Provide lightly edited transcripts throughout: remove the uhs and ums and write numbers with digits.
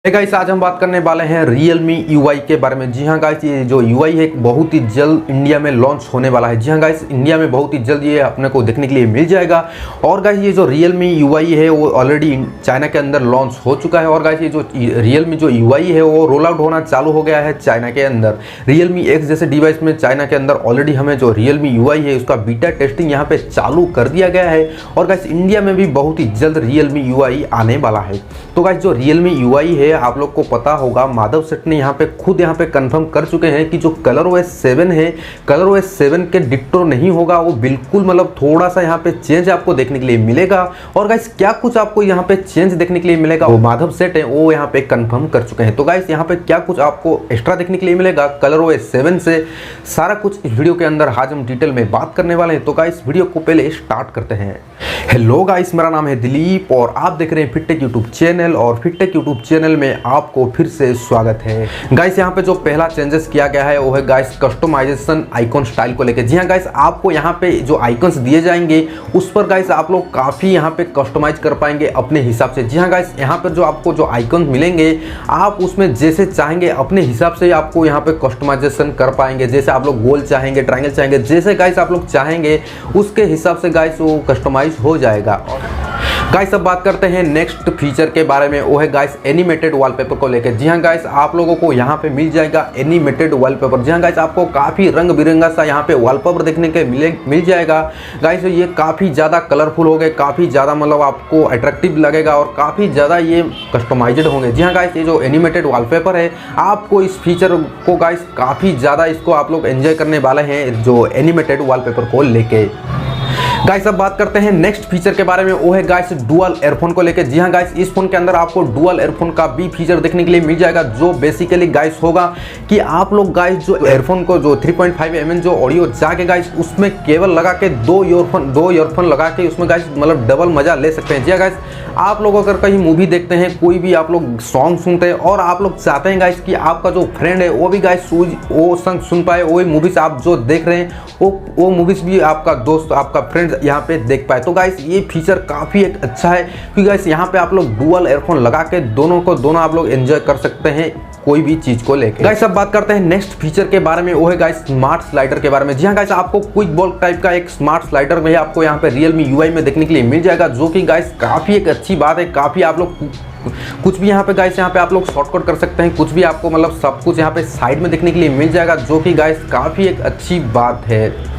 Guys आज हम बात करने वाले हैं Realme UI के बारे में। जी हाँ गाइस, ये जो UI है बहुत ही जल्द इंडिया में लॉन्च होने वाला है। जी हाँ गाइस, इंडिया में बहुत ही जल्द ये अपने को देखने के लिए मिल जाएगा। और गाइस ये जो Realme UI है वो ऑलरेडी चाइना के अंदर लॉन्च हो चुका है। और गाइस ये जो Realme जो UI है वो रोल आउट होना चालू हो गया है चाइना के अंदर। Realme X जैसे डिवाइस में चाइना के अंदर ऑलरेडी हमें जो Realme UI है उसका बीटा टेस्टिंग यहाँ पे चालू कर दिया गया है। और गाइस इंडिया में भी बहुत ही जल्द Realme UI आने वाला है। तो गाइस जो Realme UI है आप लोग को पता होगा, माधव सेठ ने यहाँ पे खुद यहाँ पे कंफर्म कर चुके हैं कि जो ColorOS 7 है, ColorOS 7 के डिट्टो नहीं होगा, वो बिल्कुल मतलब थोड़ा सा यहाँ पे चेंज आपको देखने के लिए मिलेगा। और गाइस क्या कुछ आपको यहाँ पे चेंज देखने के लिए मिलेगा वो माधव सेठ है वो यहाँ पे कंफर्म कर चुके हैं। तो गाइस यहाँ पे क्या कुछ आपको एक्स्ट्रा देखने के लिए मिलेगा ColorOS 7 से, सारा कुछ इस वीडियो के अंदर आज हम डिटेल में बात करने वाले हैं। तो गाइस वीडियो को पहले स्टार्ट करते हैं। हेलो गाइस, मेरा नाम है दिलीप और आप देख रहे हैं फिटटेक यूट्यूब चैनल। और फिटटेक यूट्यूब चैनल में आपको फिर से स्वागत है। गाइस यहाँ पे जो पहला चेंजेस किया गया है वो है गाइस कस्टमाइजेशन आइकॉन स्टाइल को लेकर। जी हाँ गाइस, आपको यहाँ पे जो आइकॉन्स दिए जाएंगे उस पर गाइस आप लोग काफ़ी यहाँ पे कस्टमाइज कर पाएंगे अपने हिसाब से। जी हाँ गाइस, यहाँ पर जो आपको जो आइकॉन मिलेंगे आप उसमें जैसे चाहेंगे अपने हिसाब से आपको यहाँ पे कस्टमाइजेशन कर पाएंगे। जैसे आप लोग गोल चाहेंगे, ट्रायंगल चाहेंगे, जैसे गाइस आप लोग चाहेंगे उसके हिसाब से गाइस वो कस्टमाइज हो जाएगा। गाइस अब बात करते हैं नेक्स्ट फीचर के बारे में, वो है गाइस एनिमेटेड वॉलपेपर को लेकर। जी हाँ गाइस, आप लोगों को यहाँ पे मिल जाएगा एनिमेटेड वॉलपेपर। जी हाँ गाइस, आपको काफ़ी रंग बिरंगा सा यहाँ पे वॉलपेपर देखने के मिल जाएगा। गाइस ये काफ़ी ज़्यादा कलरफुल हो गए, काफ़ी ज़्यादा मतलब आपको अट्रैक्टिव लगेगा और काफ़ी ज़्यादा ये कस्टमाइज्ड होंगे। जी हाँ गाइस, ये जो एनिमेटेड वॉलपेपर है आपको इस फीचर को गाइस काफ़ी ज़्यादा इसको आप लोग एंजॉय करने वाले हैं जो एनिमेटेड वॉलपेपर को लेके। गाइस अब बात करते हैं नेक्स्ट फीचर के बारे में, वो है गाइस डुअल एयरफोन को लेकर। जी हाँ गाइस, इस फोन के अंदर आपको डुअल एयरफोन का भी फीचर देखने के लिए मिल जाएगा, जो बेसिकली गाइस होगा कि आप लोग गाइस जो एयरफोन को जो 3.5 mm जो ऑडियो जाके गाइस उसमें केबल लगा के दो ईयरफोन लगा के उसमें गाइस मतलब डबल मजा ले सकते हैं। जी हाँ गाइस, आप लोग अगर कहीं मूवी देखते हैं, कोई भी आप लोग सॉन्ग सुनते हैं और आप लोग चाहते हैं गाइस कि आपका जो फ्रेंड है वो भी गाइस वो सॉन्ग सुन पाए, वही मूवीज आप जो देख रहे हैं वो मूवीज भी आपका दोस्त आपका फ्रेंड यहाँ पे देख पाए। तो गाइस ये फीचर काफ़ी एक अच्छा है क्योंकि गाइस यहाँ पे आप लोग डुअल एयरफोन लगा के दोनों आप लोग एंजॉय कर सकते हैं कोई भी चीज को लेकर। गाइस अब बात करते हैं नेक्स्ट फीचर के बारे में, वो है गाइस स्मार्ट स्लाइडर के बारे में। जी हाँ गाइस, आपको क्विक बॉल टाइप का एक स्मार्ट स्लाइडर में आपको यहाँ पे Realme UI में देखने के लिए मिल जाएगा, जो कि गाइस काफ़ी एक अच्छी बात है। काफ़ी आप लोग कुछ भी यहाँ पे गाइस यहाँ पे आप लोग शॉर्टकट कर सकते हैं, कुछ भी आपको मतलब सब कुछ यहाँ पे साइड में देखने के लिए मिल जाएगा, जो कि गाइस काफ़ी एक अच्छी बात है।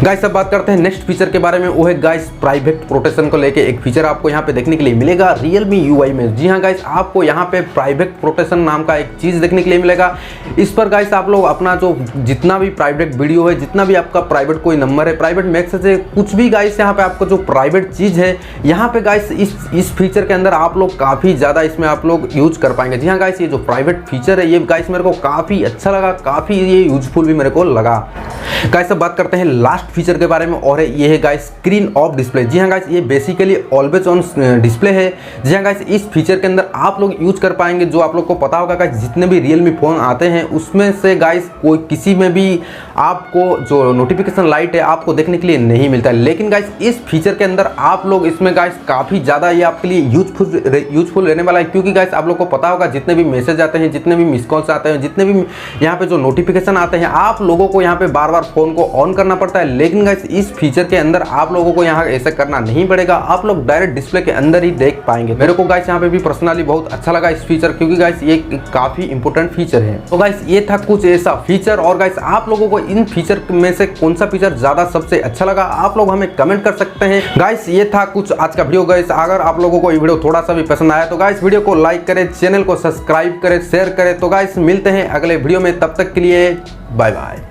गाइस अब बात करते हैं नेक्स्ट फीचर के बारे में, वो है गाइस प्राइवेट प्रोटेक्शन को लेके एक फीचर आपको यहाँ पे देखने के लिए मिलेगा Realme UI में। जी हाँ गाइस, आपको यहाँ पे प्राइवेट प्रोटेक्शन नाम का एक चीज़ देखने के लिए मिलेगा। इस पर गाइस आप लोग अपना जो जितना भी प्राइवेट वीडियो है, जितना भी आपका प्राइवेट कोई नंबर है, प्राइवेट मैसेज है, कुछ भी गाइस यहाँ पे आपको जो प्राइवेट चीज़ है यहाँ पे गाइस इस फीचर के अंदर आप लोग काफ़ी ज़्यादा इसमें आप लोग यूज कर पाएंगे। जी हाँ गाइस, ये जो प्राइवेट फीचर है ये गाइस मेरे को काफ़ी अच्छा लगा, काफ़ी ये यूजफुल भी मेरे को लगा। गाइस अब बात करते हैं लास्ट फीचर के बारे में, और ये है गाइस स्क्रीन ऑफ डिस्प्ले। जी हाँ गाइस, ये बेसिकली ऑलवेज ऑन डिस्प्ले है। जी हाँ गाइस, इस फीचर के अंदर आप लोग यूज कर पाएंगे, जो आप लोग को पता होगा गाइस जितने भी Realme फोन आते हैं उसमें से गाइस कोई किसी में भी आपको जो नोटिफिकेशन लाइट है आपको देखने के लिए नहीं मिलता है। लेकिन गाइस इस फीचर के अंदर आप लोग इसमें गाइस काफ़ी ज़्यादा ये आपके लिए यूजफुल रहने वाला है, क्योंकि गाइस आप लोग को पता होगा जितने भी मैसेज आते हैं, जितने भी मिस कॉल्स आते हैं, जितने भी यहाँ पे जो नोटिफिकेशन आते हैं, आप लोगों को यहाँ पे बार बार फोन को ऑन करना पड़ता है। लेकिन गाइस इस फीचर के अंदर आप लोगों को यहाँ ऐसा करना नहीं पड़ेगा, आप लोग डायरेक्ट डिस्प्ले के अंदर ही देख पाएंगे। मेरे को गाइस यहाँ पे भी पर्सनली बहुत अच्छा लगा इस फीचर, क्योंकि गाइस ये काफी इंपॉर्टेंट फीचर है। तो गाइस ये था कुछ ऐसा फीचर, और गाइस आप लोगों को इन फीचर में से कौन सा फीचर ज्यादा सबसे अच्छा लगा आप लोग हमें कमेंट कर सकते हैं। गाइस ये था कुछ आज का वीडियो। गाइस अगर आप लोगों को ये वीडियो थोड़ा सा भी पसंद आया तो गाइस वीडियो को लाइक करें, चैनल को सब्सक्राइब करें, शेयर करें। तो गाइस मिलते हैं अगले वीडियो में, तब तक के लिए बाय बाय।